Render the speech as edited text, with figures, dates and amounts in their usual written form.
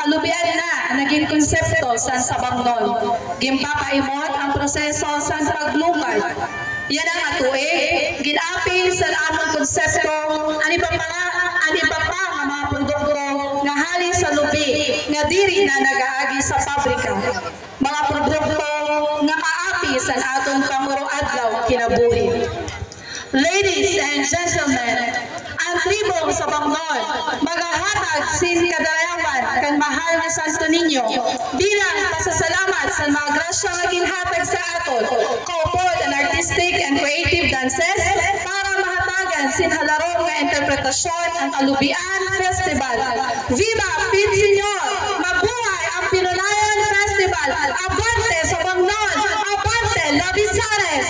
kalubian na naging konsepto sa Sabangnon. Gimpapaimot ang proseso sa paglukad. Yan ang atuig, ginapi sa among konsepto, ani pa nga mga produkto nga hali sa lubi, nga diri na nagaagi sa pabrika. Mga produkto nga kaapi sa atong panguro adlaw kinabuhi. Ladies and gentlemen, ang tribong Sabangnon magahatag sin kadalawan kan mahal nga Santo Niño bilang pasasalamat sa mga grasya nga ginhatag sa aton kaupod ang artistic and creative dances para mahatagan sin halaro nga interpretasyon ang Kalubian Festival. Viva Pinsinyor! Mabuhay ang Pinulayan Festival! Abante Sabangnon! Abante Labisares!